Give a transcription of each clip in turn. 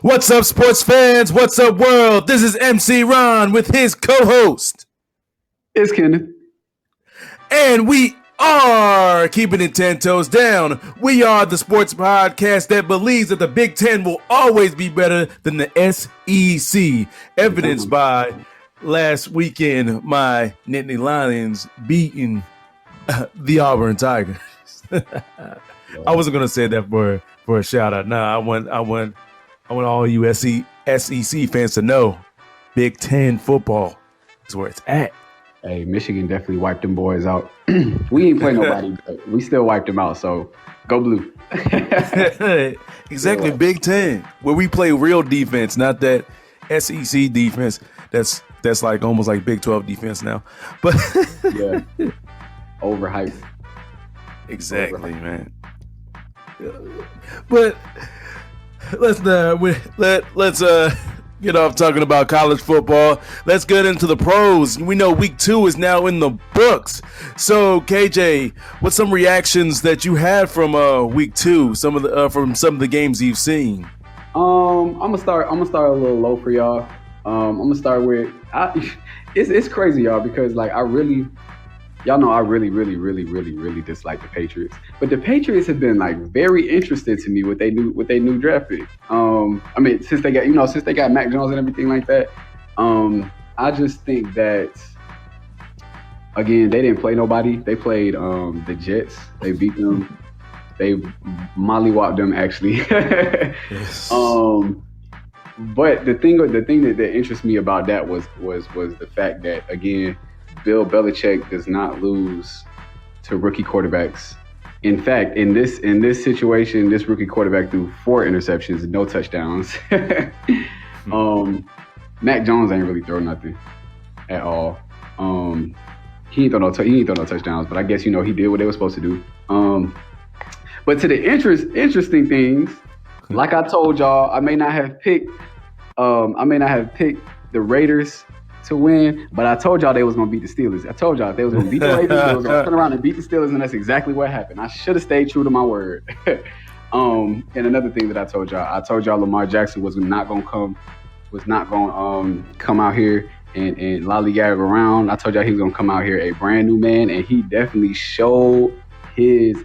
What's up, sports fans? What's up, world? This is MC Ron with his co-host. It's Kenneth. And we are keeping it 10 toes down. We are the sports podcast that believes that the Big Ten will always be better than the SEC. Evidenced by last weekend, my Nittany Lions beating the Auburn Tigers. I wasn't going to say that for a shout out. Nah, I want all you SEC fans to know Big Ten football is where it's at. Hey, Michigan definitely wiped them boys out. We ain't play nobody, but we still wiped them out. So go blue. Exactly, Big Ten, where we play real defense, not that SEC defense. That's like almost like Big 12 defense now. But yeah, overhyped. Exactly, man. But let's get off talking about college football. Let's get into the pros. We know week 2 is now in the books. So KJ, what's some reactions that you had from week 2? From some of the games you've seen. I'm gonna start a little low for y'all. I'm gonna start with it's crazy, y'all, because like I really dislike the Patriots. But the Patriots have been like very interested to me with their new draft pick. I mean, since they got Mac Jones and everything like that. I just think that again, they didn't play nobody. They played the Jets. They beat them. They mollywopped them actually. Yes. But the thing that interests me about that was the fact that again, Bill Belichick does not lose to rookie quarterbacks. In fact, in this situation, this rookie quarterback threw 4 interceptions and no touchdowns. Mac Jones ain't really throw nothing at all. He ain't throw no touchdowns, but I guess he did what they were supposed to do. But to the interesting things, like I told y'all, I may not have picked the Raiders to win, but I told y'all they was gonna beat the Steelers. I told y'all they was gonna beat the Raiders. They was gonna turn around and beat the Steelers, and that's exactly what happened. I should have stayed true to my word. And another thing that I told y'all Lamar Jackson was not gonna come out here and lollygag around. I told y'all he was gonna come out here a brand new man, and he definitely showed his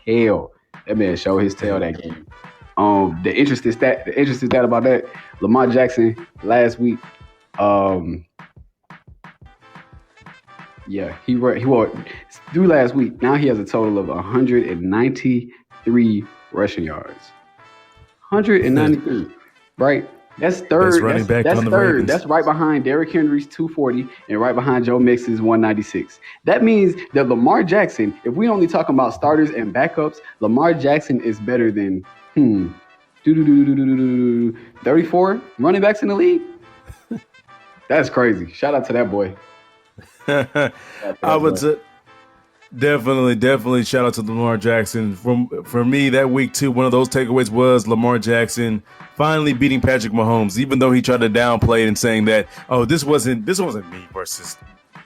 tail. That man showed his tail that game. The interesting stat about that, Lamar Jackson last week. He through last week. Now he has a total of 193 rushing yards. 193, right? That's third. Best running back that's on the third. Ravens. That's right behind Derrick Henry's 240 and right behind Joe Mixon's 196. That means that Lamar Jackson, if we only talking about starters and backups, Lamar Jackson is better than 34 running backs in the league. That's crazy. Shout out to that boy. I would say definitely shout out to Lamar Jackson. For me, that week 2, one of those takeaways was Lamar Jackson finally beating Patrick Mahomes, even though he tried to downplay it and saying that, this wasn't me versus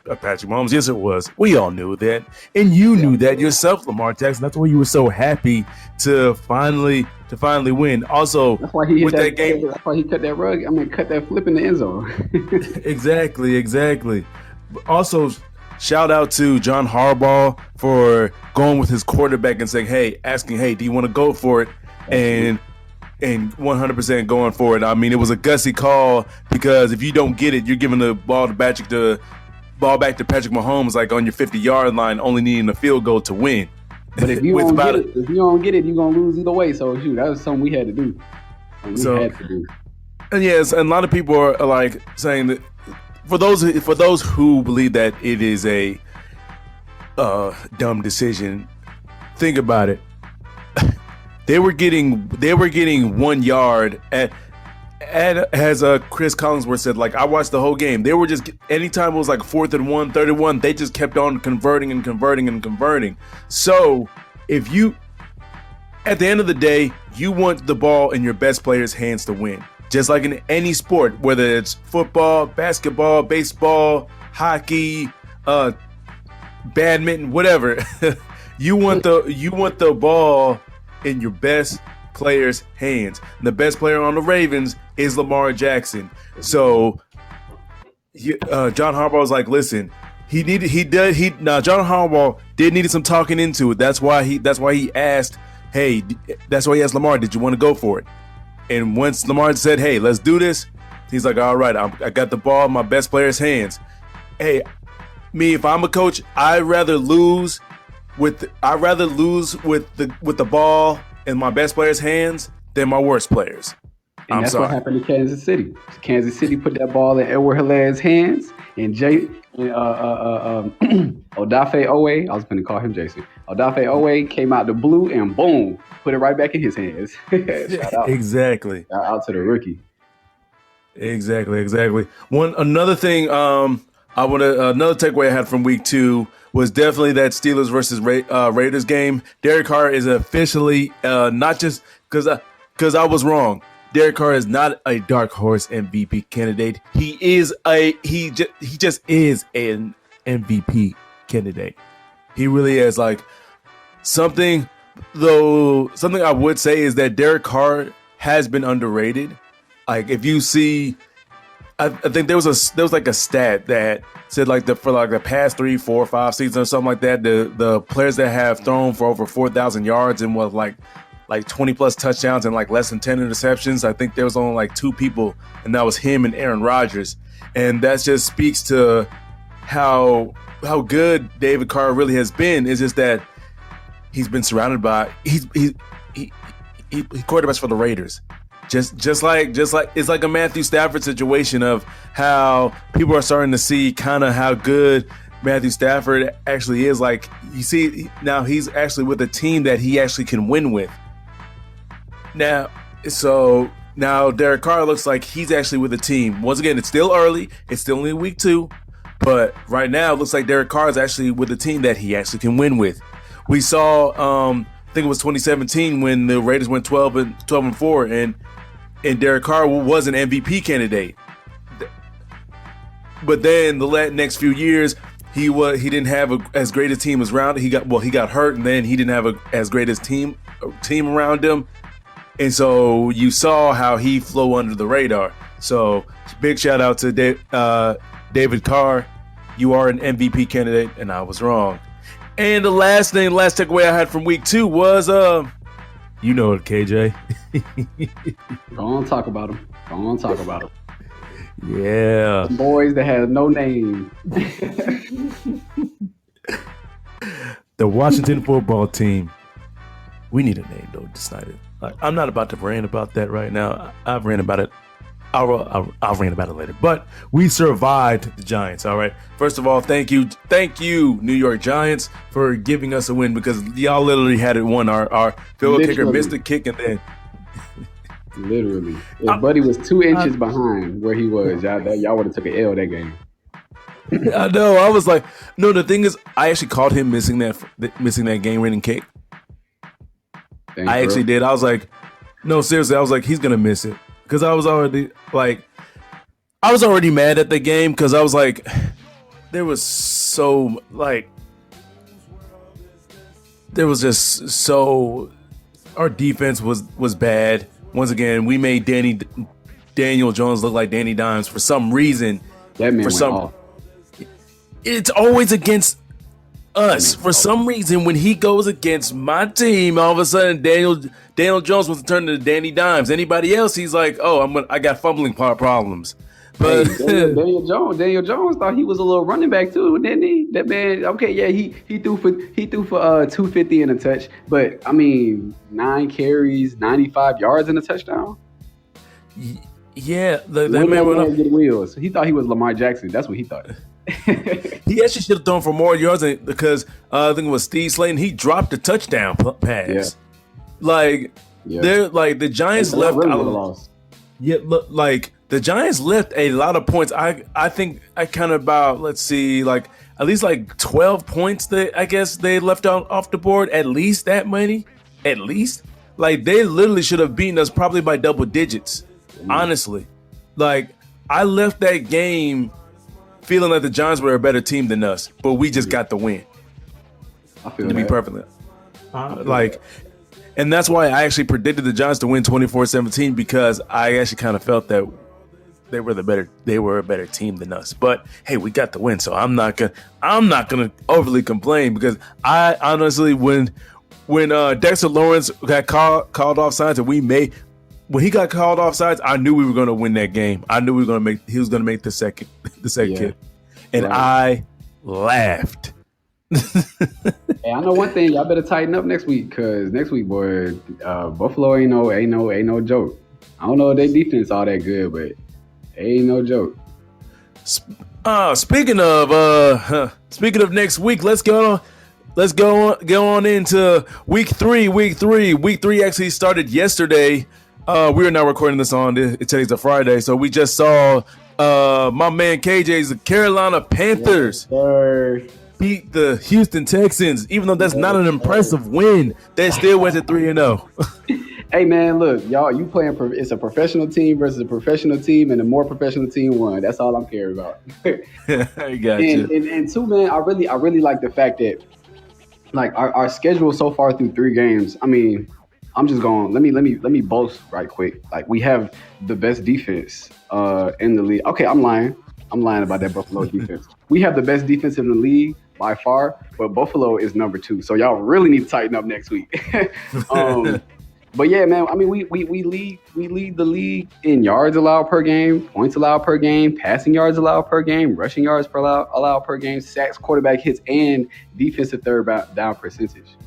Patrick Mahomes. Yes, it was. We all knew that, and you knew that yourself, Lamar Jackson. That's why you were so happy to finally win. Also, that's why he with that game. That's why he cut that rug. Cut that flip in the end zone. Exactly. Also, shout out to John Harbaugh for going with his quarterback and saying, asking, do you want to go for it? And 100% going for it. I mean, it was a gutsy call because if you don't get it, you're giving the ball back to Patrick Mahomes like on your 50-yard line, only needing a field goal to win. But if you don't get it, you're gonna lose either way. So shoot, that was something we had to do. And yes, and a lot of people are like saying that for those who believe that it is a dumb decision, think about it. They were getting 1 yard at as Chris Collinsworth said, like I watched the whole game. They were just anytime it was like 4th and 1, 3rd and 1, they just kept on converting. So if you at the end of the day, you want the ball in your best player's hands to win. Just like in any sport, whether it's football, basketball, baseball, hockey, badminton, whatever. you want the ball in your best players' hands. And the best player on the Ravens is Lamar Jackson. So John Harbaugh was like, listen, John Harbaugh did need some talking into it. That's why he asked Lamar, did you want to go for it? And once Lamar said, hey, let's do this, he's like, all right, I got the ball in my best player's hands. Hey, if I'm a coach, I'd rather lose with the ball in my best player's hands than my worst players. And that's what happened to Kansas City. Kansas City put that ball in Edward Hilaire's hands, and Odafe Owe, I was going to call him Jason. Odafe Owe came out the blue and boom, put it right back in his hands. Shout out. Exactly. Shout out to the rookie. Exactly. Another thing, another takeaway I had from week 2 was definitely that Steelers versus Raiders game. Derek Carr is officially not just because I was wrong. Derek Carr is not a dark horse MVP candidate. He just is an MVP candidate. He really is. Like something I would say is that Derek Carr has been underrated. Like if you see, I think there was like a stat that said for the past 3, 4, 5 seasons or something like that, the players that have thrown for over 4,000 yards and was like 20 plus touchdowns and like less than 10 interceptions. I think there was only like 2 people, and that was him and Aaron Rodgers. And that just speaks to how good David Carr really has been. It's just that he's been surrounded by he quarterbacks for the Raiders. Just like it's like a Matthew Stafford situation of how people are starting to see kind of how good Matthew Stafford actually is. Like you see now he's actually with a team that he actually can win with. Now Derek Carr looks like he's actually with a team. Once again, it's still early. It's still only week 2. But right now, it looks like Derek Carr is actually with a team that he actually can win with. We saw, I think it was 2017 when the Raiders went 12-4, and Derek Carr was an MVP candidate. But then the next few years, he didn't have as great a team as around. He got hurt, and then he didn't have as great a team around him. And so you saw how he flew under the radar. So big shout out to David Carr. You are an MVP candidate, and I was wrong. And the last takeaway I had from week 2 was, you know it, KJ. Go on, talk about him. Yeah. Some boys that have no name. The Washington football team. We need a name, though, decided. I'm not about to rant about that right now. I've ranted about it. I'll rant about it later. But we survived the Giants, all right? First of all, thank you, New York Giants, for giving us a win because y'all literally had it won. Our field goal kicker missed the kick and then... Literally. If Buddy was 2 inches behind where he was, y'all would have took an L that game. I know. I was like... No, the thing is, I actually called him missing that game-winning kick. I actually did. I was like, no, seriously. I was like, he's going to miss it. Because I was already mad at the game because I was like, there was just our defense was bad. Once again, we made Daniel Jones look like Danny Dimes for some reason. That man went off. It's always against us. For some reason, when he goes against my team, all of a sudden Daniel Jones wants to turn into Danny Dimes. Anybody else, he's like, oh, I got fumbling problems. But hey, Daniel Jones thought he was a little running back too, didn't he? That man, okay, yeah, he threw for 250 and a touch, but I mean 9 carries, 95 yards and a touchdown. Yeah, that man went up. Get wheels. He thought he was Lamar Jackson. That's what he thought. He actually should have thrown for more yards because I think it was Steve Slayton. He dropped a touchdown pass. They're like the Giants left. Yeah, like the Giants left a lot of points. I think I counted about, let's see, like at least like 12 points that I guess they left out off the board. At least that many. At least. Like they literally should have beaten us probably by double digits. Honestly. Like I left that game feeling like the Giants were a better team than us, but we just got the win. I feel to be perfectly And that's why I actually predicted the Giants to win 24-17 because I actually kind of felt that they were a better team than us. But hey, we got the win, so I'm not gonna overly complain because I honestly when Dexter Lawrence got called off sides and when he got called off sides, I knew we were gonna win that game. I knew he was gonna make the second kick. And right. I laughed. Hey, I know one thing. Y'all better tighten up next week, cause next week, boy, Buffalo ain't no joke. I don't know if their defense all that good, but ain't no joke. Speaking of next week, let's go on into week three. Week three actually started yesterday. We are now recording this on today's a Friday, so we just saw my man KJ's Carolina Panthers beat the Houston Texans. Even though that's not an impressive win, they still went to 3-0. Hey man, look, y'all, you playing? It's a professional team versus a professional team, and a more professional team won. That's all I'm caring about. I got you. And two, man, I really like the fact that like our schedule so far through 3 games. I mean, I'm just going. Let me boast right quick. Like we have the best defense in the league. Okay, I'm lying about that Buffalo defense. We have the best defense in the league by far, but Buffalo is number 2. So y'all really need to tighten up next week. But yeah, man. I mean, we lead the league in yards allowed per game, points allowed per game, passing yards allowed per game, rushing yards allowed per game, sacks, quarterback hits, and defensive third down percentage.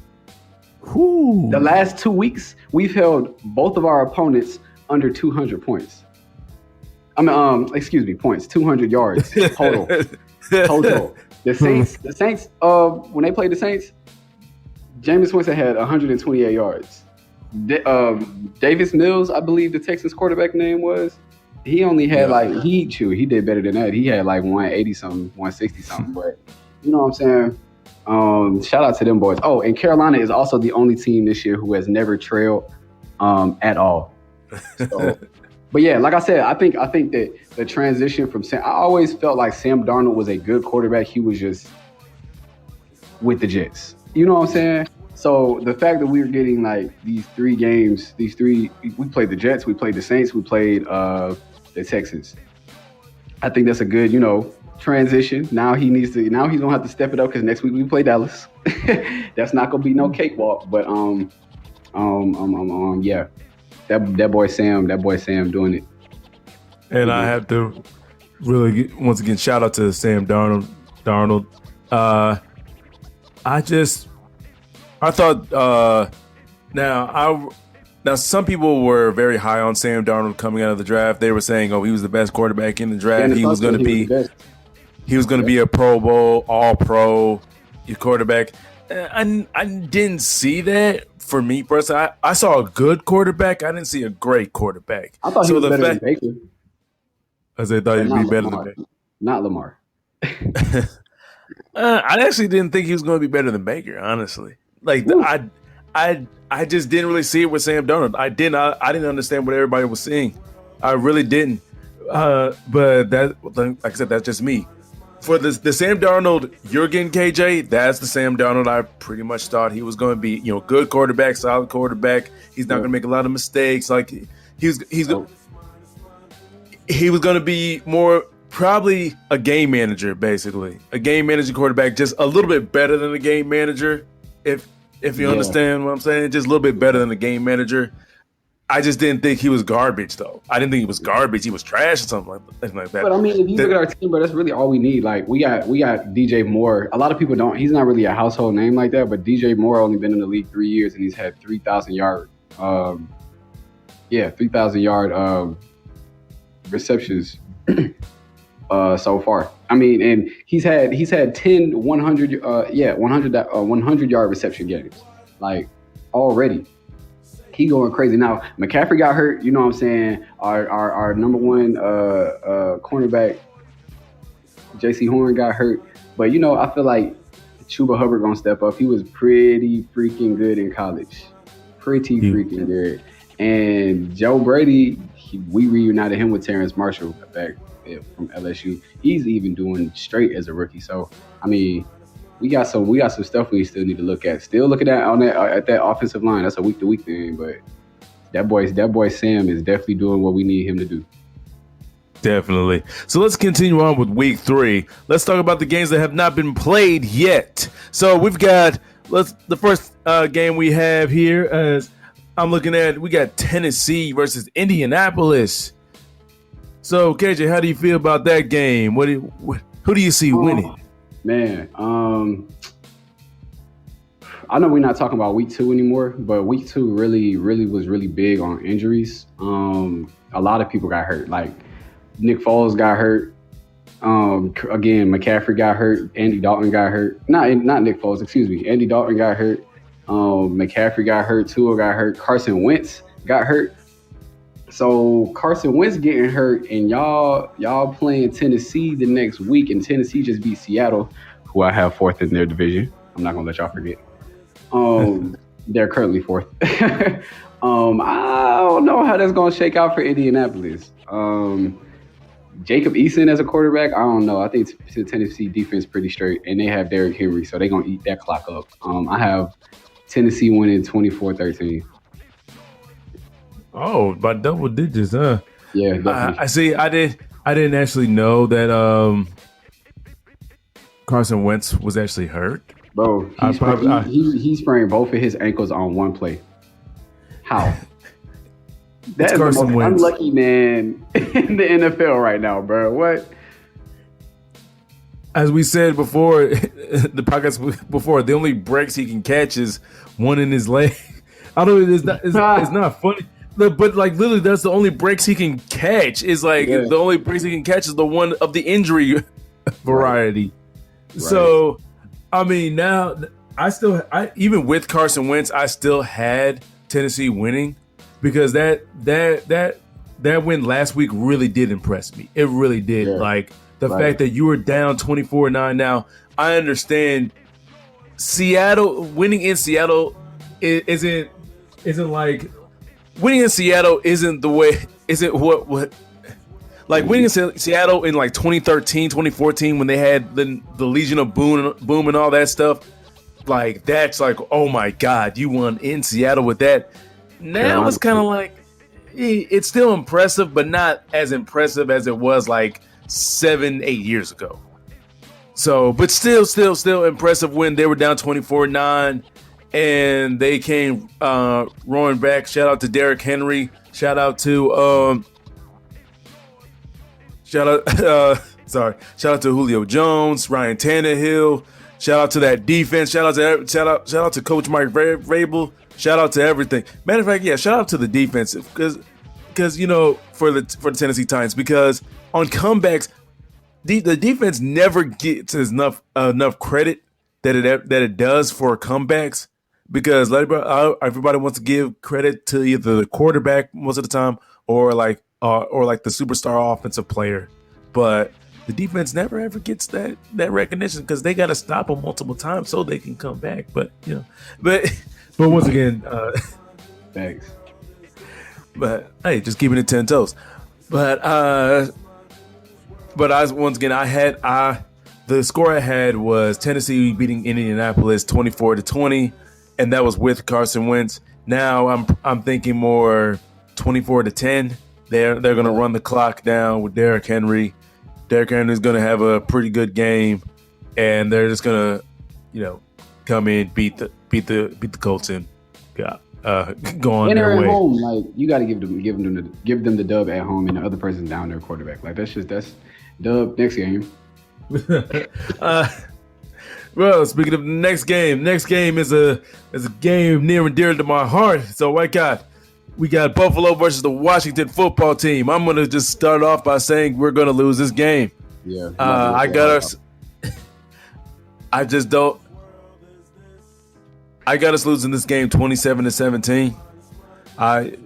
Ooh. The last 2 weeks, we've held both of our opponents under 200 points. Points, 200 yards total. The Saints. When they played the Saints, Jameis Winston had 128 yards. Davis Mills, I believe the Texans quarterback name was. He only had he did better than that. He had like 180 something, 160 something. But you know what I'm saying? Shout out to them boys. Oh, and Carolina is also the only team this year who has never trailed at all. So, but yeah, like I said, I think that the transition from I always felt like Sam Darnold was a good quarterback. He was just with the Jets. You know what I'm saying? So the fact that we were getting like these 3 games, we played the Jets, we played the Saints, we played the Texans. I think that's a good, transition. Now he's gonna have to step it up because next week we play Dallas. That's not gonna be no cakewalk, but yeah, that boy Sam doing it. And I have to really once again shout out to Sam Darnold. I thought now some people were very high on Sam Darnold coming out of the draft. They were saying, he was the best quarterback in the draft. He was going to be a Pro Bowl, All Pro quarterback. I didn't see that for me personally. I saw a good quarterback. I didn't see a great quarterback. I thought he was better than Baker. As they thought he'd be better than Baker. Not Lamar. I actually didn't think he was going to be better than Baker, honestly. Like I just didn't really see it with Sam Darnold. I didn't understand what everybody was seeing. I really didn't. But that, like I said, that's just me. For the Sam Darnold you're getting, KJ, that's the Sam Darnold I pretty much thought he was going to be. Good quarterback, solid quarterback. He's not going to make a lot of mistakes. Like he was going to be more probably a game manager, basically a game manager quarterback, just a little bit better than a game manager. If you understand what I'm saying, just a little bit better than a game manager. I just didn't think he was garbage, though. I didn't think he was garbage. He was trash or something like that. But I mean, if you look at our team, bro, that's really all we need. Like we got DJ Moore. A lot of people don't. He's not really a household name like that. But DJ Moore only been in the league 3 years, and he's had 3,000 yard. 3,000 yard receptions so far. I mean, and he's had 10 100 yard reception games, like already. He going crazy. Now McCaffrey got hurt. You know what I'm saying? Our number one cornerback, J.C. Horn, got hurt. But I feel like Chuba Hubbard gonna step up. He was pretty freaking good in college, pretty freaking good. And Joe Brady, we reunited him with Terrence Marshall back from LSU. He's even doing straight as a rookie. So I mean, we got some stuff we still need to look at. Still looking at that offensive line. That's a week to week thing, but that boy Sam is definitely doing what we need him to do. Definitely. So let's continue on with week 3. Let's talk about the games that have not been played yet. So we've got the first game we have here as I'm looking at. We got Tennessee versus Indianapolis. So KJ, how do you feel about that game? Who do you see winning? Man, I know we're not talking about week 2 anymore, but week 2 really was really big on injuries. A lot of people got hurt. Like Nick Foles got hurt. Again, McCaffrey got hurt. Andy Dalton got hurt. Not Nick Foles, excuse me. Andy Dalton got hurt. McCaffrey got hurt. Tua got hurt. Carson Wentz got hurt. So Carson Wentz getting hurt, and y'all playing Tennessee the next week, and Tennessee just beat Seattle, who I have 4th in their division. I'm not gonna let y'all forget. They're currently 4th. I don't know how that's gonna shake out for Indianapolis. Jacob Eason as a quarterback, I don't know. I think the Tennessee defense pretty straight, and they have Derrick Henry, so they're gonna eat that clock up. I have Tennessee winning 24-13. Oh, by double digits, huh? Yeah, definitely. I see. I didn't actually know that Carson Wentz was actually hurt. Bro, he sprained both of his ankles on one play. How? That is Carson the most Wentz. Unlucky man in the NFL right now, bro. What? As we said before, the podcast before, the only breaks he can catch is one in his leg. I don't know. It's not funny. But like literally, that's the only breaks he can catch. Is like the only breaks he can catch is the one of the injury variety. Right. So, I mean, now I even with Carson Wentz, I still had Tennessee winning because that win last week really did impress me. It really did. Yeah. Like the fact that you were down 24-9. Now I understand Seattle winning in Seattle isn't like. Winning in Seattle isn't what like winning in Seattle in like 2013, 2014 when they had the Legion of Boom and all that stuff. Like that's like, oh my God, you won in Seattle with that. Now it's kind of like it's still impressive, but not as impressive as it was like 7-8 years ago. So, but still impressive when they were down 24-9. And they came roaring back. Shout out to Derrick Henry. Shout out to Julio Jones, Ryan Tannehill. Shout out to that defense. Shout out to Coach Mike Vrabel. Shout out to everything. Matter of fact, shout out to the defense because for the Tennessee Titans, because on comebacks, the defense never gets enough credit that it does for comebacks. Because everybody wants to give credit to either the quarterback most of the time or like the superstar offensive player, but the defense never ever gets that recognition because they got to stop them multiple times so they can come back. But but once again, thanks. But hey, just keeping it 10 toes. But the score I had was Tennessee beating Indianapolis 24-20. And that was with Carson Wentz. Now I'm thinking more 24-10. They're going to run the clock down with Derrick Henry. Derrick Henry's going to have a pretty good game, and they're just going to, come in, beat the Colts and go on their way. At home, like you got to give them the dub at home, and the other person's down their quarterback. Like that's dub next game. Well, speaking of the next game is a game near and dear to my heart. So we got Buffalo versus the Washington football team. I'm gonna just start off by saying we're gonna lose this game. Yeah, I got us. I got us losing this game 27-17. I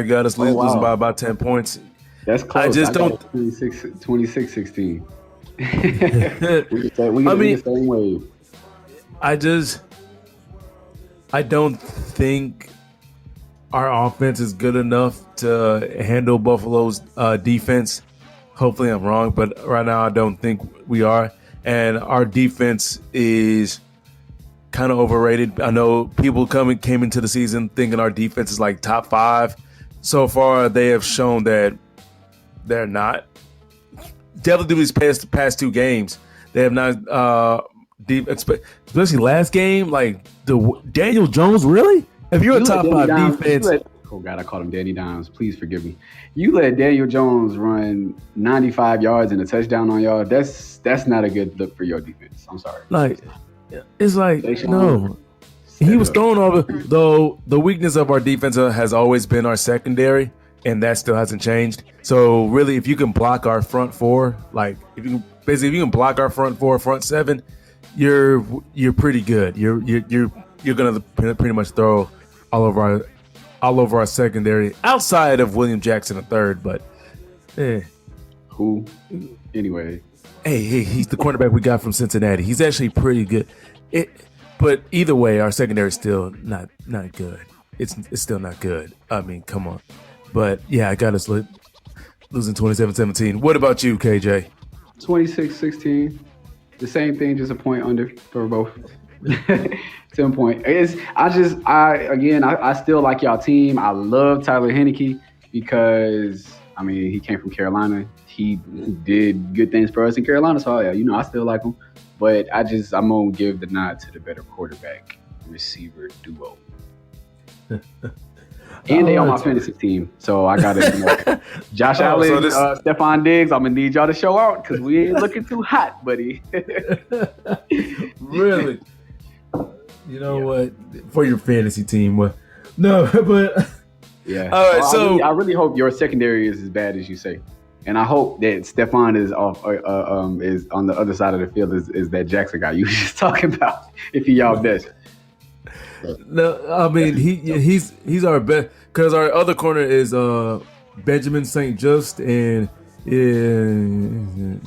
got us losing by about 10 points. That's close. I just don't 26-16. we the same way. I don't think our offense is good enough to handle Buffalo's defense. Hopefully I'm wrong, but right now I don't think we are. and our defense is kind of overrated. I know people came into the season thinking our defense is like top 5. So far, they have shown that they're not. Definitely these past 2 games, they have not. Especially last game, like Daniel Jones, really? If you're a top 5 defense. Oh God, I called him Danny Dimes. Please forgive me. You let Daniel Jones run 95 yards and a touchdown on y'all. That's not a good look for your defense. I'm sorry. Like, it's like no. He was throwing over. Though the weakness of our defense has always been our secondary, and that still hasn't changed. So really, if you can block our front 4, like if you can block our front 4, front 7, you're pretty good. You're gonna pretty much throw all over our secondary outside of William Jackson III. But who? Anyway, hey, he's the cornerback we got from Cincinnati. He's actually pretty good. But either way, our secondary is still not good. It's still not good. I mean, come on. But yeah, I got us losing 27-17. What about you, KJ? 26-16. The same thing, just a point under for both. 10 point. I still like y'all team. I love Tyler Heineke because he came from Carolina. He did good things for us in Carolina, so I still like him. But I'm gonna give the nod to the better quarterback receiver duo. And they on my fantasy team, so I got it. Josh Allen, Stephon Diggs. I'm gonna need y'all to show out because we ain't looking too hot, buddy. Really? You know what? For your fantasy team, no, but yeah. All right, so I really hope your secondary is as bad as you say, and I hope that Stephon is off, is on the other side of the field is that Jackson guy you were just talking about. If he y'all best. No, he's our best because our other corner is Benjamin St. Just and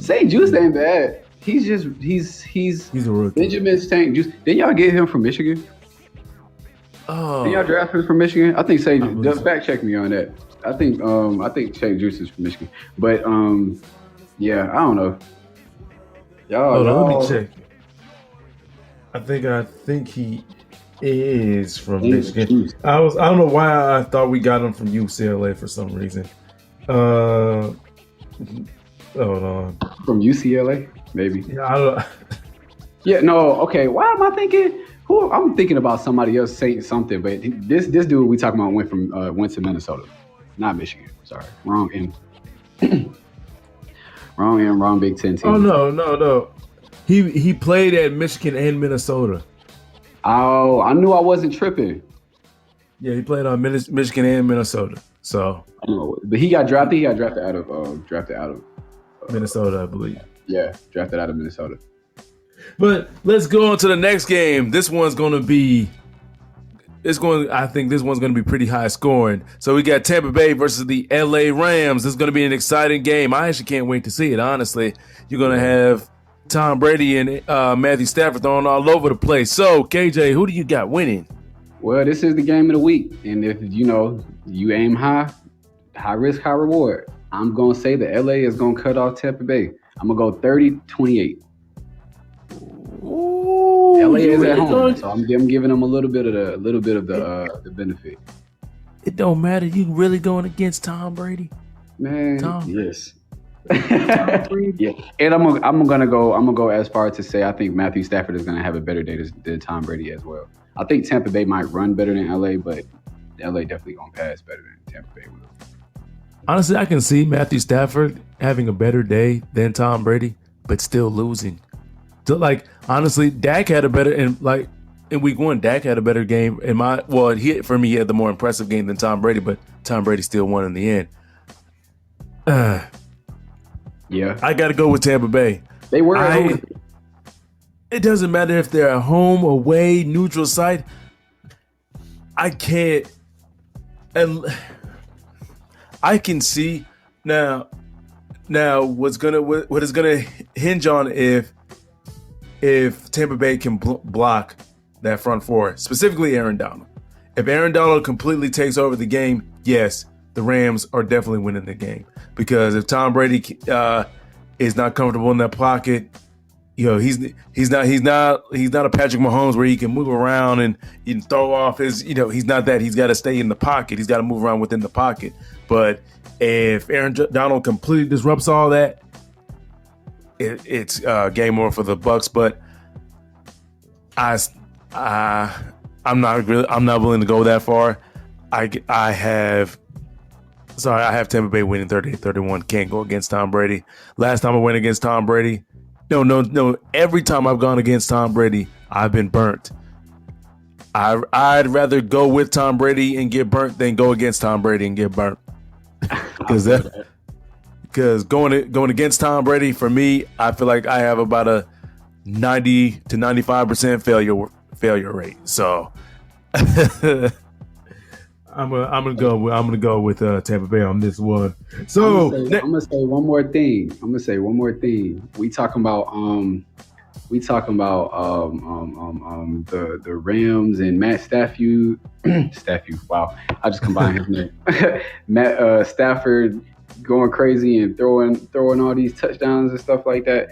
St. Just ain't bad. He's a rookie. Benjamin St. Just didn't y'all get him from Michigan? Oh, did y'all draft him from Michigan? I think St. Just fact check me on that. I think St. Just is from Michigan, but yeah, I don't know. Let me check. I think he is from Michigan. I don't know why I thought we got him from UCLA for some reason. Hold on. From UCLA, maybe. Yeah, I don't. Yeah, no. Okay, why am I thinking? I'm thinking about somebody else saying something, but this dude we talking about went to Minnesota, not Michigan. Sorry, wrong end. Wrong Big Ten team. Oh no. He played at Michigan and Minnesota. Oh, I knew I wasn't tripping. Yeah, he played on Michigan and Minnesota. So, but he got drafted. He got drafted out of Minnesota, I believe. Yeah, drafted out of Minnesota. But let's go on to the next game. I think this one's going to be pretty high scoring. So we got Tampa Bay versus the LA Rams. This is going to be an exciting game. I actually can't wait to see it, honestly. You're going to have Tom Brady and Matthew Stafford throwing all over the place. So, KJ, who do you got winning? Well, this is the game of the week. And if, you aim high risk, high reward, I'm going to say that LA is going to cut off Tampa Bay. I'm going to go 30-28. Ooh, LA is at home, so I'm giving them a little bit of the benefit. It don't matter. You really going against Tom Brady, man? Yes. Yeah, and I'm gonna go as far as to say I think Matthew Stafford is gonna have a better day than Tom Brady as well. I think Tampa Bay might run better than LA, but LA definitely gonna pass better than Tampa Bay will. Honestly, I can see Matthew Stafford having a better day than Tom Brady, but still losing. So, honestly, Dak had a better in week 1. Dak had a better game he had the more impressive game than Tom Brady, but Tom Brady still won in the end. Yeah, I got to go with Tampa Bay. They were at home. It doesn't matter if they're at home, away, neutral site. I can't. And I can see now. What is gonna hinge on if Tampa Bay can block that front 4, specifically Aaron Donald. If Aaron Donald completely takes over the game, yes, the Rams are definitely winning the game. Because if Tom Brady is not comfortable in that pocket, he's not a Patrick Mahomes where he can move around and he can throw off his. He's not that. He's got to stay in the pocket. He's got to move around within the pocket. But if Aaron Donald completely disrupts all that, it's game over for the Bucs. But I'm not willing to go that far. I have Tampa Bay winning 38-31. Can't go against Tom Brady. Last time I went against Tom Brady, no. Every time I've gone against Tom Brady, I've been burnt. I'd rather go with Tom Brady and get burnt than go against Tom Brady and get burnt. Because going against Tom Brady, for me, I feel like I have about a 90 to 95% failure rate. So I'm gonna go with Tampa Bay on this one. So I'm gonna say one more thing. We talking about the Rams and Matt Stafford. Wow, I just combined his name. Matt Stafford going crazy and throwing all these touchdowns and stuff like that.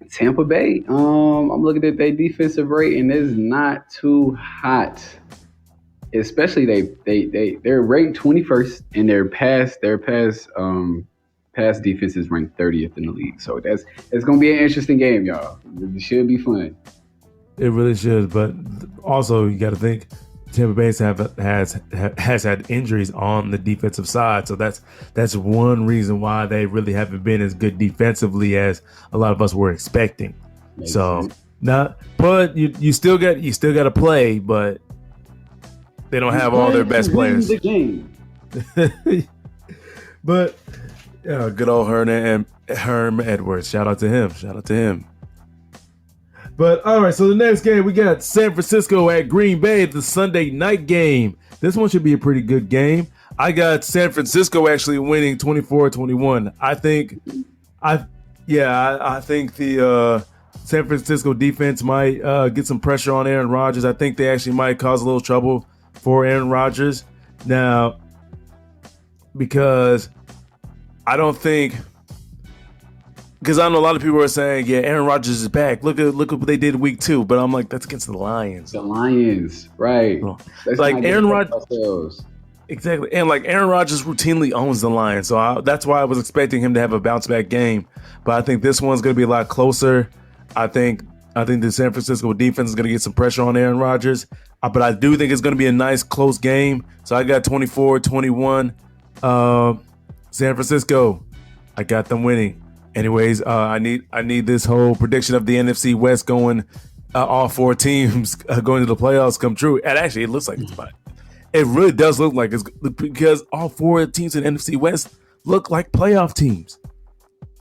Tampa Bay, I'm looking at their defensive rating, is not too hot. Especially they're ranked 21st and their pass defense is ranked 30th in the league. So it's gonna be an interesting game, y'all. It should be fun. It really should, but also you got to think Tampa Bay has had injuries on the defensive side, so that's one reason why they really haven't been as good defensively as a lot of us were expecting. Makes sense. But you still got to play, but they don't have all their best players. The game. But good old Herm Edwards. Shout out to him. But all right, so the next game we got San Francisco at Green Bay, the Sunday night game. This one should be a pretty good game. I got San Francisco actually winning 24-21. I think the San Francisco defense might get some pressure on Aaron Rodgers. I think they actually might cause a little trouble for Aaron Rodgers. Now, because I know a lot of people are saying, yeah, Aaron Rodgers is back. Look at what they did week 2. But I'm like, that's against the Lions. The Lions, right. Like Aaron Rodgers. Exactly. And like Aaron Rodgers routinely owns the Lions. So that's why I was expecting him to have a bounce back game. But I think this one's going to be a lot closer. I think the San Francisco defense is going to get some pressure on Aaron Rodgers. But I do think it's going to be a nice close game. So I got 24-21 San Francisco. I got them winning. Anyways, I need this whole prediction of the NFC West going, all 4 teams going to the playoffs come true. And actually, it looks like it's fine. It really does look like it's because all 4 teams in NFC West look like playoff teams.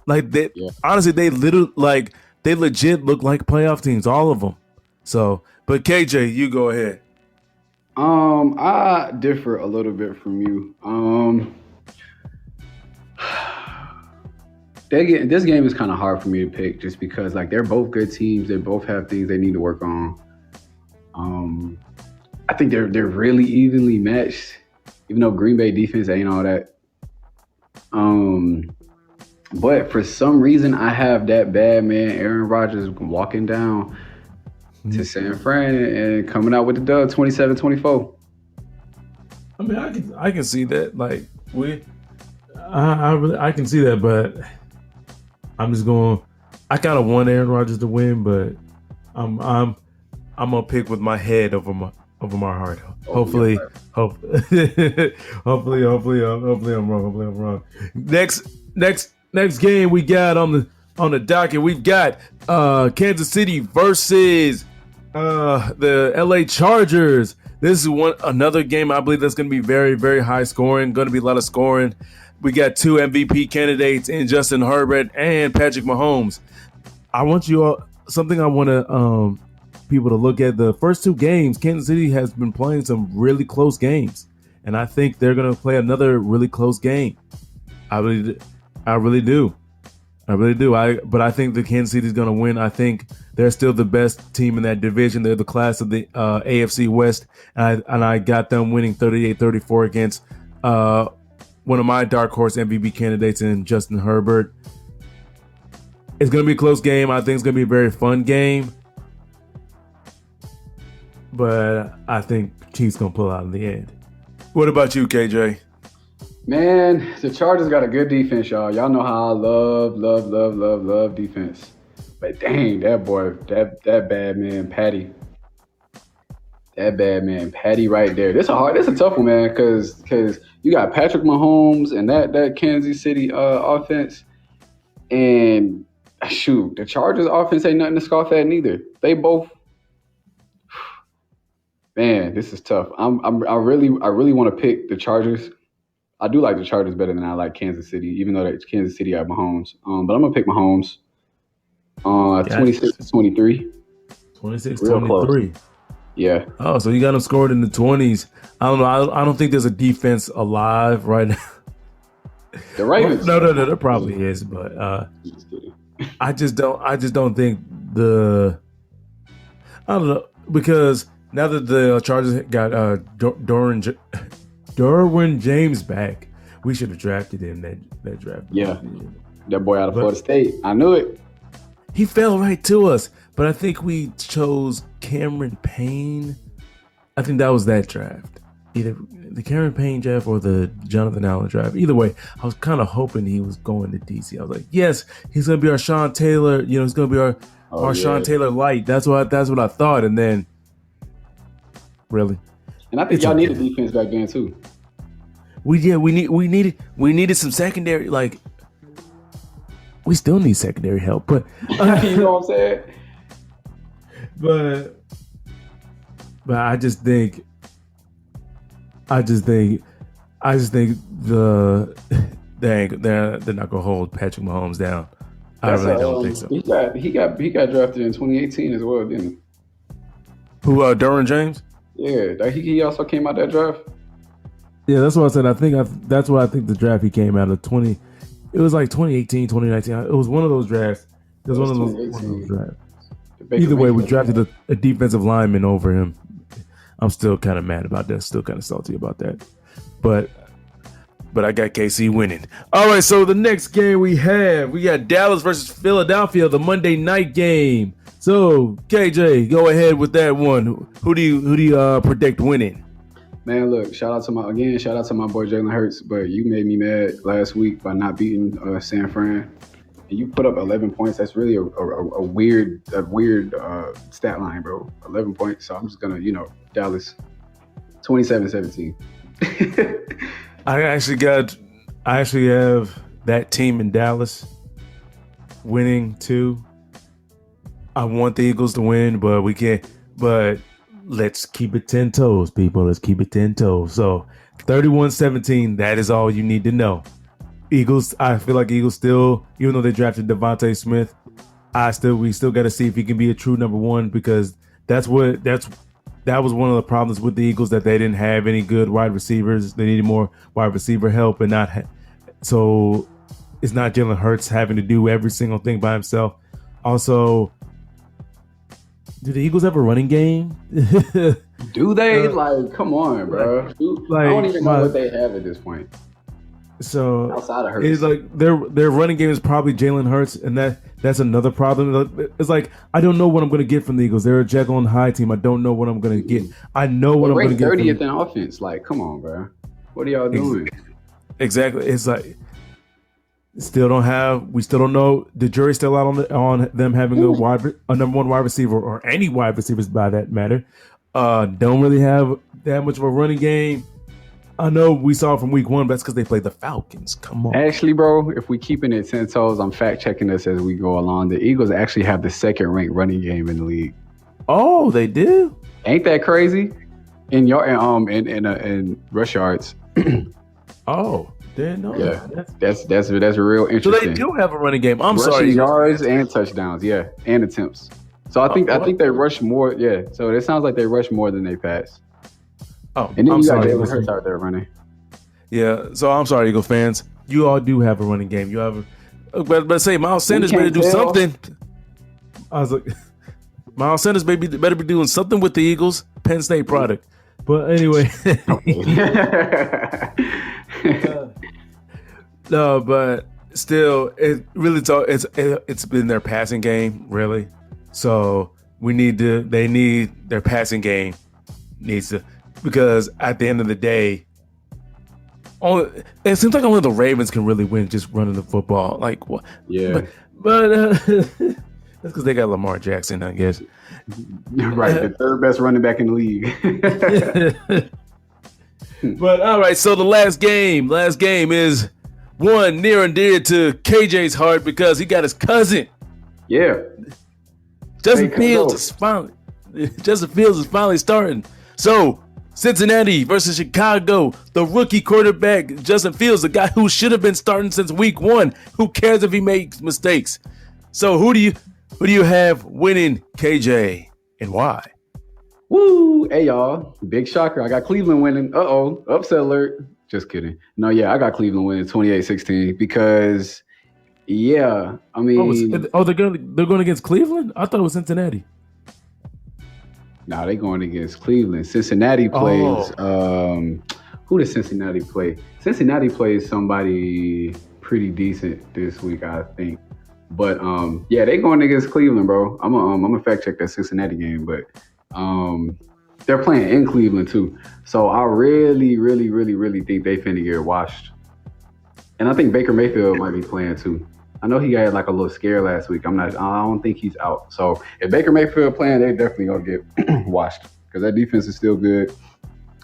Like honestly, they legit look like playoff teams, all of them. So, but KJ, you go ahead. I differ a little bit from you. This game is kind of hard for me to pick just because like they're both good teams. They both have things they need to work on. I think they're really evenly matched, even though Green Bay defense ain't all that. But for some reason, I have that bad man Aaron Rodgers walking down to San Fran and coming out with the dub 27-24. I mean, I can see that. Like I can see that, but I'm just going. I kind of want Aaron Rodgers to win, but I'm gonna pick with my head over my heart. Hopefully I'm wrong. Next game we got on the docket. We've got Kansas City versus the LA Chargers. This is another game I believe that's going to be very, very high scoring. Going to be a lot of scoring. We got 2 MVP candidates in Justin Herbert and Patrick Mahomes. I want people to look at the first 2 games. Kansas City has been playing some really close games, and I think they're going to play another really close game. I really do. But I think the Kansas City is going to win. I think they're still the best team in that division. They're the class of the AFC West, and I got them winning 38-34 against one of my dark horse MVP candidates in Justin Herbert. It's going to be a close game. I think it's going to be a very fun game. But I think Chiefs going to pull out in the end. What about you, KJ? Man, the Chargers got a good defense, y'all. Y'all know how I love defense. But dang, that boy, that bad man, Patty. That bad man, Patty, right there. This a tough one, man, because you got Patrick Mahomes and that Kansas City offense, and shoot, the Chargers offense ain't nothing to scoff at neither. They both, man, this is tough. I really want to pick the Chargers. I do like the Chargers better than I like Kansas City, even though that Kansas City got Mahomes. But I'm gonna pick Mahomes. 26-23. 26-23. Yeah. Oh, so you got them scored in the 20s. I don't know. I don't think there's a defense alive right now. The Ravens. No, there probably is, but I just don't think I don't know, because now that the Chargers got Derwin James back, we should have drafted him that draft. Yeah. That boy out of Florida State. I knew it. He fell right to us, but I think we chose Cameron Payne. I think that was that draft. Either the Cameron Payne draft or the Jonathan Allen draft. Either way, I was kind of hoping he was going to DC. I was like, yes, he's going to be our Sean Taylor. He's going to be our Sean Taylor light. That's what I thought. And then, really? And I think y'all needed defense back then too. We needed some secondary, like, we still need secondary help, but you know what I'm saying? But I just think they're not gonna hold Patrick Mahomes down. I really don't think so. He got drafted in 2018 as well, didn't he? Who? Derwin James? Yeah, he also came out that draft. Yeah, that's what I said. That's what I think the draft he came out of 20. It was like 2018, 2019. It was one of those drafts. It was one of those drafts. Either way, we drafted a defensive lineman over him. I'm still kind of mad about that. Still kind of salty about that. But I got KC winning. All right, so the next game we got Dallas versus Philadelphia, the Monday night game. So KJ, go ahead with that one. Who do you predict winning? Man, look, shout out to my boy Jalen Hurts, but you made me mad last week by not beating San Fran. And you put up 11 points. That's really a weird stat line, bro. 11 points. So I'm just gonna, Dallas 27-17. I actually have that team in Dallas winning too. I want the Eagles to win, but we can't. But let's keep it 10 toes, people. Let's keep it 10 toes. So 31-17, that is all you need to know. Eagles, I feel like Eagles still, even though they drafted Devontae Smith, we still got to see if he can be a true number one, because that was one of the problems with the Eagles, that they didn't have any good wide receivers. They needed more wide receiver help, and so it's not Jalen Hurts having to do every single thing by himself. Also, do the Eagles have a running game? Do they? Come on, bro. I don't even know what they have at this point. So outside of Hurts, it's like their running game is probably Jalen Hurts, and that's another problem. It's like, I don't know what I'm going to get from the Eagles. They're a Jekyll and Hyde team. I don't know what I'm going to get. I know what I'm going to get. 30th in offense. Come on, bro. What are y'all doing? Exactly. It's like, we still don't know. The jury's still out on them having a number one wide receiver, or any wide receivers by that matter. Don't really have that much of a running game. I know we saw it from week one, but that's because they played the Falcons. Come on. Actually, bro, if we keeping it 10 toes, I'm fact checking this as we go along. The Eagles actually have the second ranked running game in the league. Oh, they do? Ain't that crazy? In rush yards. Oh, didn't know. Yeah, that's real interesting. So they do have a running game. Rushing yards and touchdowns, yeah, and attempts. So I think they rush more. Yeah, so it sounds like they rush more than they pass. Oh, and then you got Jalen Hurts out there running. Yeah, so I'm sorry, Eagle fans. You all do have a running game. You have but say Miles Sanders better do something. I was like, Miles Sanders better be doing something with the Eagles. Penn State product. But anyway. No, but still, it's been their passing game, really. So they need their passing game needs to, because at the end of the day, it seems like only the Ravens can really win just running the football. Like what? Yeah. But that's because they got Lamar Jackson, I guess. Right, the third best running back in the league. But all right, so the last game is one near and dear to KJ's heart because he got his cousin. Yeah. Justin Fields is finally starting. So Cincinnati versus Chicago, the rookie quarterback Justin Fields, the guy who should have been starting since week 1. Who cares if he makes mistakes? So who do you have winning, KJ, and why? Woo! Hey y'all, big shocker. I got Cleveland winning. Upset alert. Just kidding. No, yeah, I got Cleveland winning 28-16 because, yeah, I mean, they're going against Cleveland. I thought it was Cincinnati. No, they're going against Cleveland. Cincinnati plays. Who does Cincinnati play? Cincinnati plays somebody pretty decent this week, I think. But yeah, they're going against Cleveland, bro. I'm gonna fact check that Cincinnati game, but they're playing in Cleveland too. So I really, really, really, really think they finna get washed. And I think Baker Mayfield might be playing too. I know he had like a little scare last week. I don't think he's out. So if Baker Mayfield playing, they definitely gonna get washed because that defense is still good.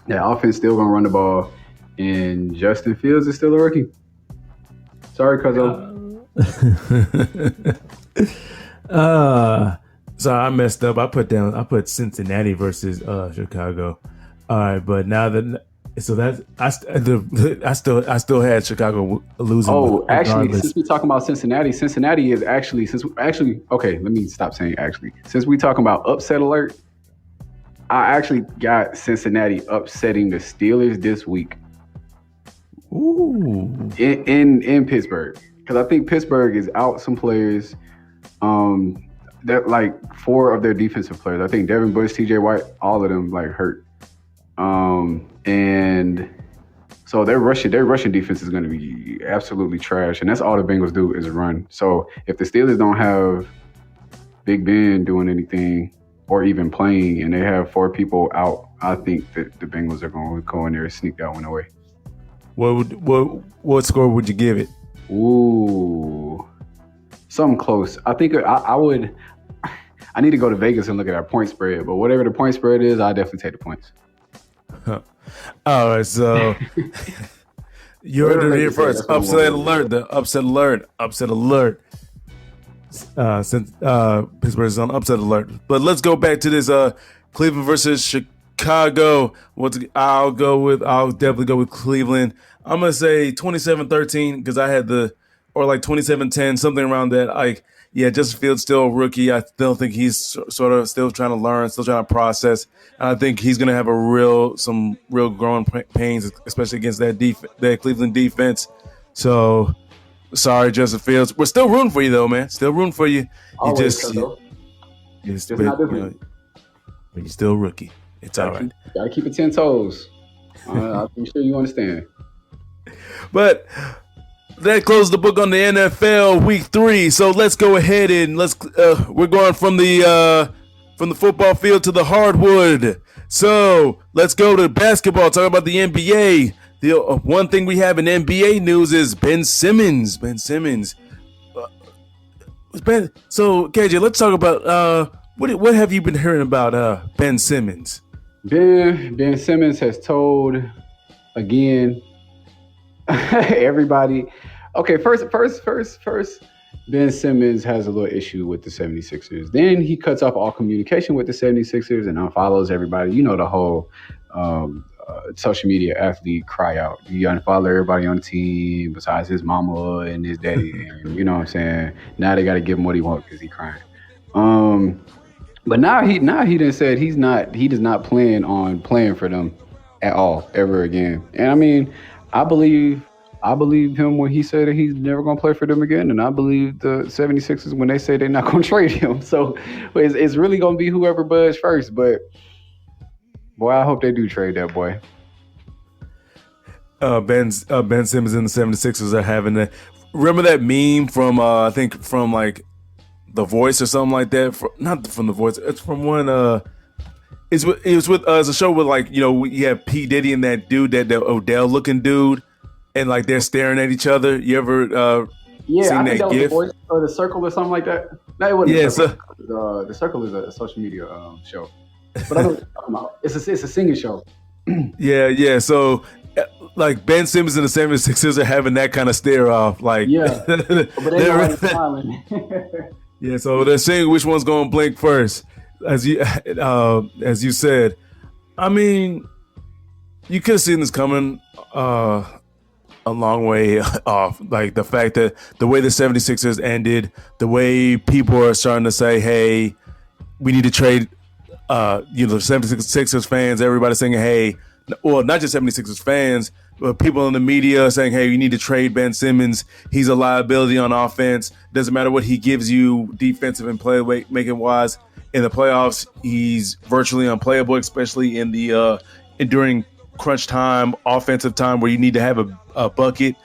That offense still gonna run the ball, and Justin Fields is still a rookie. Sorry, Cuzzo. So I messed up. I put Cincinnati versus Chicago. All right, but now that I still had Chicago losing. Oh, actually, since we're talking about Cincinnati is actually okay. Let me stop saying actually. Since we're talking about upset alert, I actually got Cincinnati upsetting the Steelers this week. Ooh. In Pittsburgh, because I think Pittsburgh is out some players. That like 4 of their defensive players. I think Devin Bush, TJ White, all of them like hurt. And so their rushing defense is going to be absolutely trash, and that's all the Bengals do is run. So if the Steelers don't have Big Ben doing anything or even playing, and they have 4 people out, I think that the Bengals are going to go in there and sneak that one away. What score would you give it? Ooh, something close. I think I would. I need to go to Vegas and look at our point spread, but whatever the point spread is, I definitely take the points. All right, so you heard it here first. Upset alert. Since Pittsburgh is on upset alert. But let's go back to this Cleveland versus Chicago. I'll definitely go with Cleveland. I'm gonna say 27-13 because I had or like 27-10, something around that. Yeah, Justin Fields still a rookie. I still think he's sort of still trying to learn, still trying to process. And I think he's going to have some real growing pains, especially against that Cleveland defense. So, sorry, Justin Fields. We're still rooting for you, though, man. Still rooting for you. You're still a rookie. It's all right. Gotta keep it 10 toes. I'm sure you understand. But that closed the book on the NFL Week 3. So let's go ahead and we're going from the football field to the hardwood. So let's go to basketball. Talk about the NBA. The one thing we have in NBA news is Ben Simmons. So KJ, let's talk about what have you been hearing about Ben Simmons? Ben Simmons has told again. Everybody. Okay, first, Ben Simmons has a little issue with the 76ers. Then he cuts off all communication with the 76ers and unfollows everybody. You know the whole social media athlete cry out. You unfollow everybody on the team besides his mama and his daddy. And you know what I'm saying? Now they got to give him what he wants because he crying. But now he done said he does not plan on playing for them at all ever again. And I mean, I believe him when he said that he's never going to play for them again. And I believe the 76ers when they say they're not going to trade him. So it's really going to be whoever budges first. But, boy, I hope they do trade that boy. Ben Simmons and the 76ers are having remember that meme from I think from like The Voice or something like that. Not from The Voice. It's from one. It was with it's a show with like you have P Diddy and that dude that Odell looking dude, and like they're staring at each other. You ever Yeah, seen I think that that was the GIF? voice or the circle or something like that. No, it wasn't Yeah, the circle. so The circle is a social media show, but I know what you're talking about. It's a singing show. yeah. So like Ben Simmons and the 76ers are having that kind of stare off. Like Yeah, but they know they're I'm smiling. yeah. So they're saying which one's going to blink first, as you said. I mean, you could have seen this coming a long way off. Like the fact that the way the 76ers ended, the way people are starting to say, hey, we need to trade, the 76ers fans, everybody saying, hey, well, not just 76ers fans, but people in the media saying, hey, you need to trade Ben Simmons. He's a liability on offense. Doesn't matter what he gives you defensive and play making wise. In the playoffs, he's virtually unplayable, especially in the during crunch time, offensive time, where you need to have a bucket.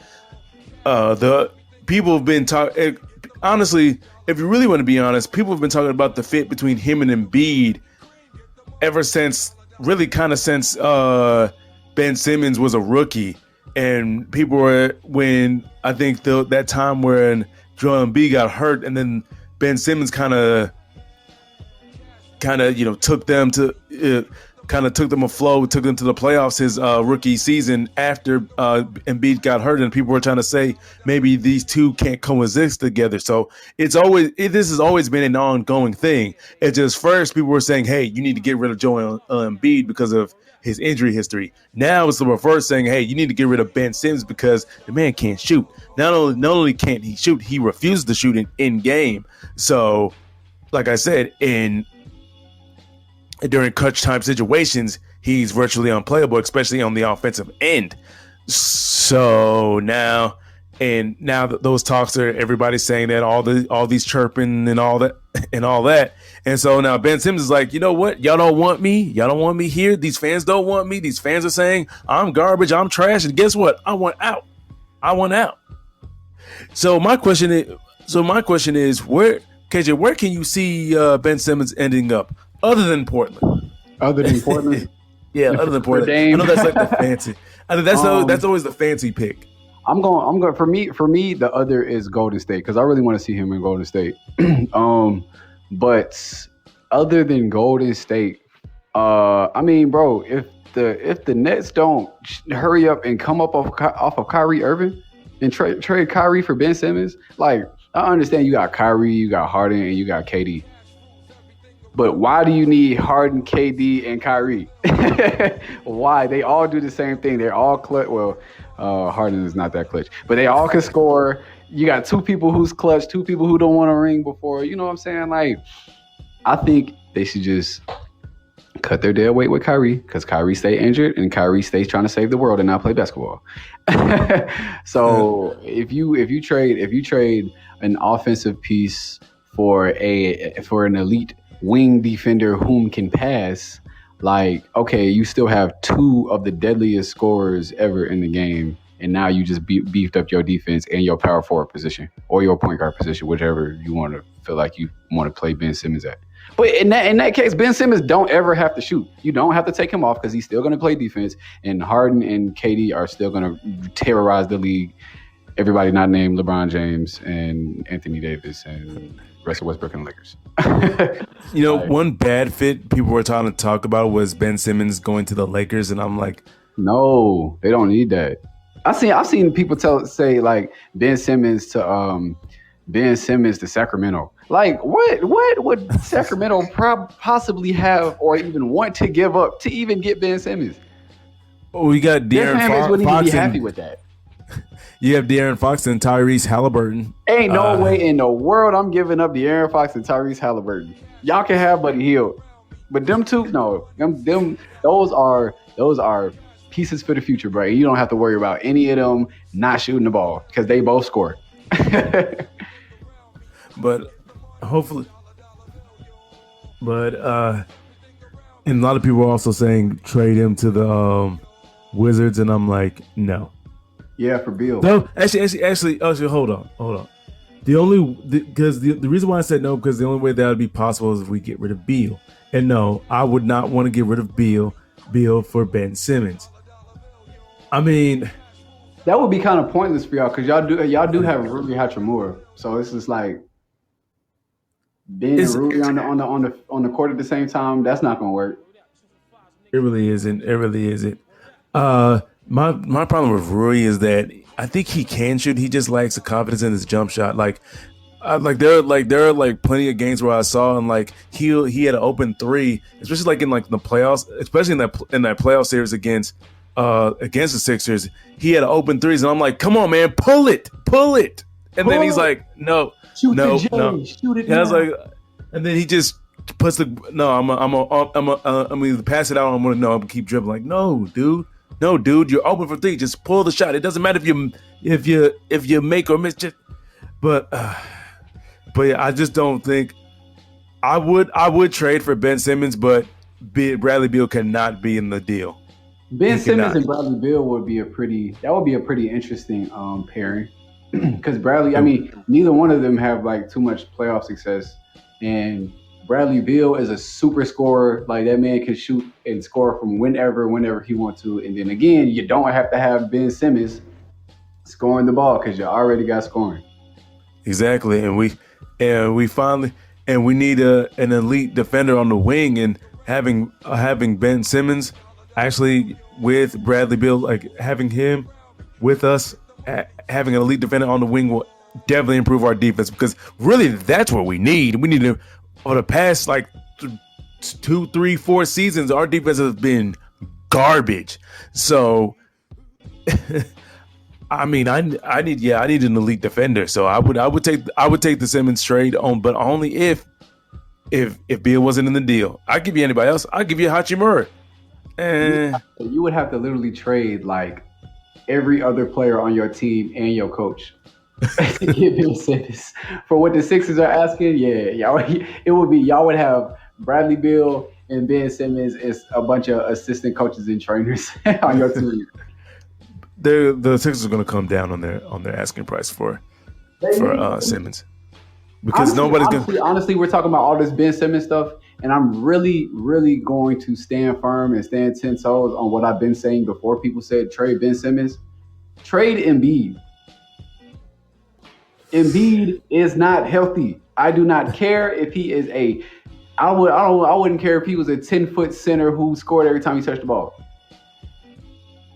The people have been talking. Honestly, if you really want to be honest, people have been talking about the fit between him and Embiid ever since, really, kind of since Ben Simmons was a rookie, and people were when I think that time when Joel Embiid got hurt, and then Ben Simmons kind of took them afloat, took them to the playoffs his rookie season after Embiid got hurt, and people were trying to say maybe these two can't coexist together. So this has always been an ongoing thing. It's just first people were saying, hey, you need to get rid of Joel Embiid because of his injury history. Now it's the reverse, saying, hey, you need to get rid of Ben Simmons because the man can't shoot. Not only can't he shoot, he refuses to shoot in game. So, like I said, during clutch time situations, he's virtually unplayable, especially on the offensive end. So now that those talks are, everybody's saying that all these chirping and all that, and so now Ben Simmons is like, you know what? Y'all don't want me here. These fans don't want me. These fans are saying I'm garbage, I'm trash, and guess what? I want out. So my question is, where KJ, where can you see Ben Simmons ending up? Other than Portland. Other than Portland? Yeah, other than Portland. I know that's like the fancy. I think that's always the fancy pick. I'm going. For me, the other is Golden State because I really want to see him in Golden State. But other than Golden State, I mean, bro, if the Nets don't hurry up and come up off of Kyrie Irving and trade Kyrie for Ben Simmons, like I understand you got Kyrie, you got Harden, and you got KD. But why do you need Harden, KD, and Kyrie? Why? They all do the same thing. They're all clutch. Well, Harden is not that clutch, but they all can score. You got two people who's clutch, two people who don't want a ring before. You know what I'm saying? Like, I think they should just cut their dead weight with Kyrie because Kyrie stay injured and Kyrie stays trying to save the world and not play basketball. So if you trade an offensive piece for an elite wing defender whom can pass, like, okay, you still have two of the deadliest scorers ever in the game, and now you just beefed up your defense and your power forward position or your point guard position, whichever you want to feel like you want to play Ben Simmons at. But in that case, Ben Simmons don't ever have to shoot. You don't have to take him off because he's still going to play defense, and Harden and KD are still going to terrorize the league. Everybody not named LeBron James and Anthony Davis and Russell Westbrook and the Lakers. One bad fit people were trying to talk about was Ben Simmons going to the Lakers, and I'm like, no, they don't need that. I've seen people say like Ben Simmons to Sacramento. Like, what would Sacramento possibly have or even want to give up to even get Ben Simmons? Oh, we got De'Aaron Fox. Their fans wouldn't even be happy with that. You have De'Aaron Fox and Tyrese Halliburton. Ain't no way in the world I'm giving up De'Aaron Fox and Tyrese Halliburton. Y'all can have Buddy Hield, but them two, no, those are pieces for the future, bro. You don't have to worry about any of them not shooting the ball because they both score. But hopefully, and a lot of people are also saying trade him to the Wizards, and I'm like, no. Yeah, for Bill. No, actually, hold on. Because the reason why I said no, because the only way that would be possible is if we get rid of Beal. And no, I would not want to get rid of Beal for Ben Simmons. I mean, that would be kind of pointless for y'all because y'all do have Rui Hachimura, so it's just like Ben and Rui on the court at the same time. That's not gonna work. It really isn't. My problem with Rui is that I think he can shoot. He just lacks the confidence in his jump shot. There are plenty of games where I saw him he had an open three, especially in the playoffs, especially in that playoff series against the Sixers. He had an open threes, and I'm like, come on, man, pull it, and then he's like, no, shoot it. And I was like, and then he just puts I'm gonna pass it out. I'm gonna keep dribbling. Like, no, dude, you're open for three. Just pull the shot. It doesn't matter if you make or miss. But yeah, I just don't think I would trade for Ben Simmons, but Bradley Beal cannot be in the deal. Ben Simmons and Bradley Beal would be a pretty interesting pairing because Bradley, I mean, neither one of them have too much playoff success, and Bradley Beal is a super scorer. Like, that man can shoot and score from whenever he wants to. And then again, you don't have to have Ben Simmons scoring the ball because you already got scoring. Exactly, and we need an elite defender on the wing, and having Ben Simmons actually with Bradley Beal, having him with us, having an elite defender on the wing will definitely improve our defense, because really that's what we need. We need to. Over the past 2, 3, 4 seasons, our defense has been garbage. So, I mean, I need an elite defender. So I would take the Simmons trade on, but only if Beal wasn't in the deal. I'd give you anybody else. I'd give you Hachimura. You would have to literally trade every other player on your team and your coach. Get Bill Simmons for what the Sixers are asking. Y'all would have Bradley Beal and Ben Simmons as a bunch of assistant coaches and trainers on your team. The Sixers are going to come down on their asking price for Simmons, because honestly, we're talking about all this Ben Simmons stuff, and I'm really, really going to stand firm and stand 10 toes on what I've been saying before people said trade Ben Simmons. Trade Embiid. Embiid is not healthy. I do not care if he is I wouldn't care if he was a 10-foot center who scored every time he touched the ball.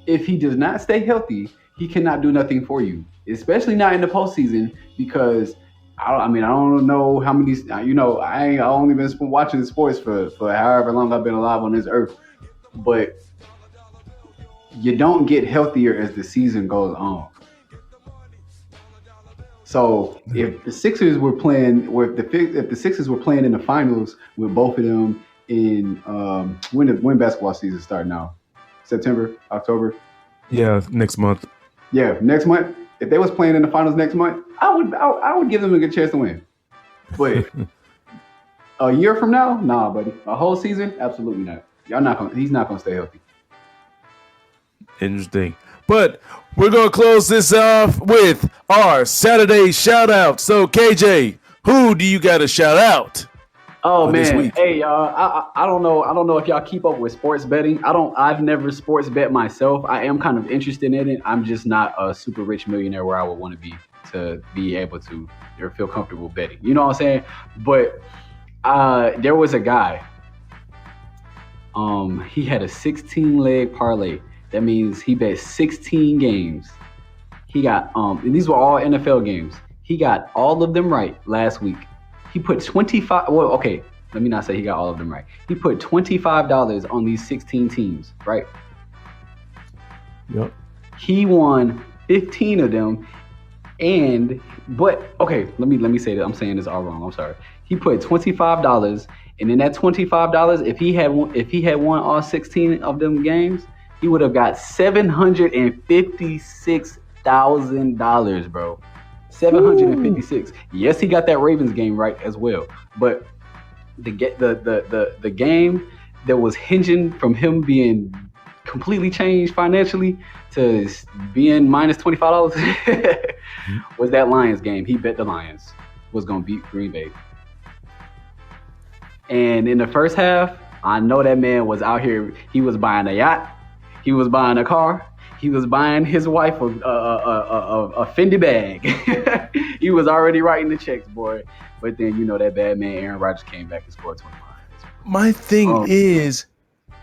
If he does not stay healthy, he cannot do nothing for you, especially not in the postseason, because I don't know how many, I only been watching sports for however long I've been alive on this earth, but you don't get healthier as the season goes on. So if the Sixers were playing, if the Sixers were playing in the finals with both of them in when basketball season start now, September, October. Yeah, next month. Yeah, next month. If they was playing in the finals next month, I would give them a good chance to win. But a year from now, nah, buddy. A whole season, absolutely not. He's not gonna stay healthy. Interesting. But we're going to close this off with our Saturday shout out. So, KJ, who do you got to shout out? Oh, man. Hey, y'all, I don't know if y'all keep up with sports betting. I've never sports bet myself. I am kind of interested in it. I'm just not a super rich millionaire where I would want to be able to or feel comfortable betting. You know what I'm saying? But there was a guy. He had a 16-leg parlay. That means he bet 16 games. He got and these were all NFL games. He got all of them right last week. He put 25. Well, okay, let me not say he got all of them right. He put $25 on these 16 teams, right? Yep. He won 15 of them, but okay, let me say that I'm saying this all wrong. I'm sorry. He put $25, and in that $25, if he had won all 16 of them games, he would have got $756,000, bro. 756. Yes, he got that Ravens game right as well. But the game that was hinging from him being completely changed financially to being minus $25 was that Lions game. He bet the Lions was going to beat Green Bay. And in the first half, I know that man was out here. He was buying a yacht. He was buying a car. He was buying his wife a Fendi bag. He was already writing the checks, boy. But then, you know, that bad man Aaron Rodgers came back and scored 25. My thing is,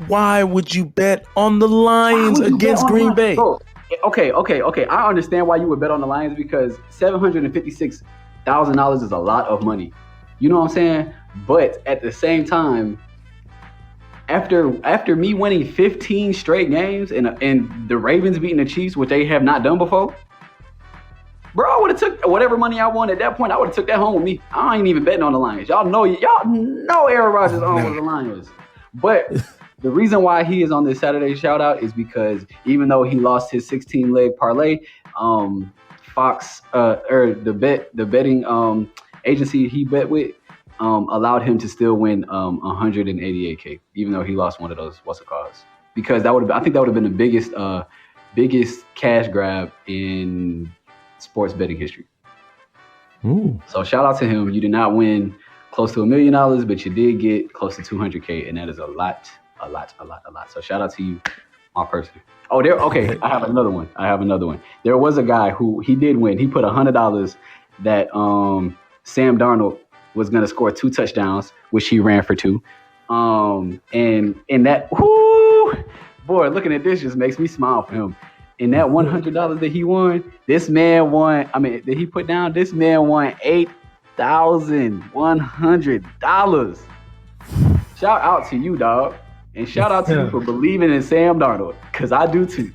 why would you bet on the Lions against Green Bay? Bro, okay. I understand why you would bet on the Lions because $756,000 is a lot of money. You know what I'm saying? But at the same time, after me winning 15 straight games and the Ravens beating the Chiefs, which they have not done before, bro, I would have took whatever money I won at that point. I would have took that home with me. I ain't even betting on the Lions. Y'all know Aaron Rodgers on with the Lions. But the reason why he is on this Saturday shout out is because even though he lost his 16-leg parlay, Fox or the betting agency he bet with allowed him to still win $188K, even though he lost one of those what's-it-calls. Because I think that would have been the biggest cash grab in sports betting history. Ooh. So shout out to him. You did not win close to $1 million, but you did get close to $200K, and that is a lot. So shout out to you, my person. Oh, okay. I have another one. There was a guy who he did win. He put $100 that Sam Darnold was going to score 2 touchdowns, which he ran for 2. And that, boy, looking at this just makes me smile for him. In that $100 that he won, this man won $8,100. Shout out to you, dog. And shout out to you for believing in Sam Darnold, because I do too.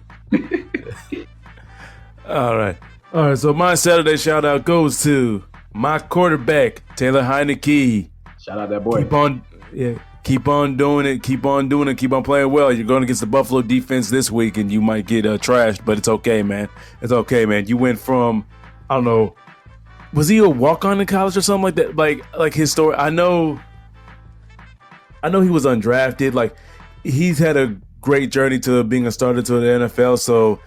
All right. So my Saturday shout out goes to my quarterback, Taylor Heineke. Shout out that boy. Keep on doing it. Keep on playing well. You're going against the Buffalo defense this week, and you might get trashed, but it's okay, man. You went from, I don't know, was he a walk-on in college or something like that? Like his story. I know he was undrafted. Like, he's had a great journey to being a starter to the NFL. So,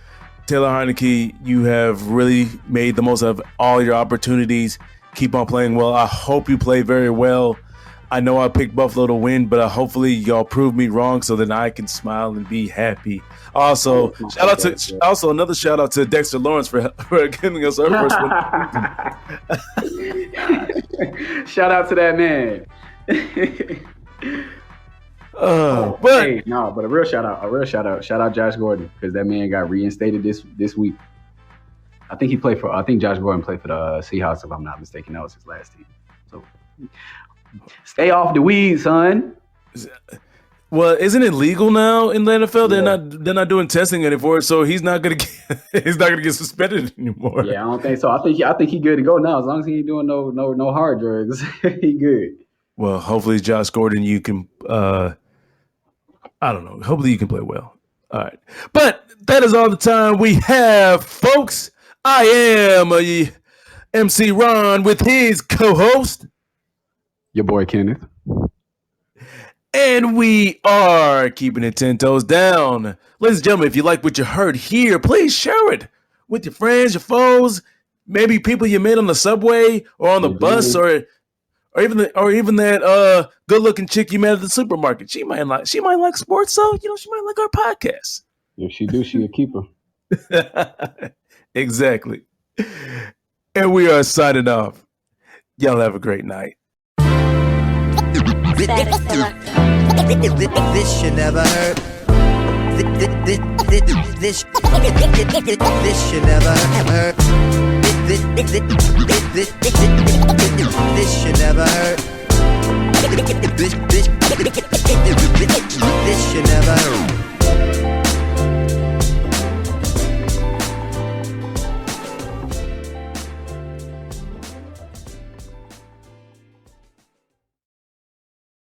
Taylor Heineke, you have really made the most of all your opportunities. Keep on playing well. I hope you play very well. I know I picked Buffalo to win, but hopefully y'all prove me wrong so that I can smile and be happy. Also, another shout out to Dexter Lawrence for giving us our first one. Shout out to that man. But a real shout out. Shout out Josh Gordon, because that man got reinstated this week. I think Josh Gordon played for the Seahawks, if I'm not mistaken. That was his last team. So stay off the weed, son. Well, isn't it legal now in the NFL? Yeah. They're not doing testing anymore, so he's not gonna get suspended anymore. Yeah, I don't think so. I think he's good to go now. As long as he ain't doing no hard drugs, he good. Well, hopefully, Josh Gordon, you can. I don't know. Hopefully, you can play well. All right, but that is all the time we have, folks. I am MC Ron with his co-host, your boy Kenneth. And we are keeping it 10 toes down. Ladies and gentlemen, if you like what you heard here, please share it with your friends, your foes, maybe people you met on the subway or on the bus, or even that good-looking chick you met at the supermarket. She might like sports, so she might like our podcast. If she do, she a keeper. Exactly. And we are signing off. Y'all have a great night. This should never hurt. This should never hurt. This should never hurt.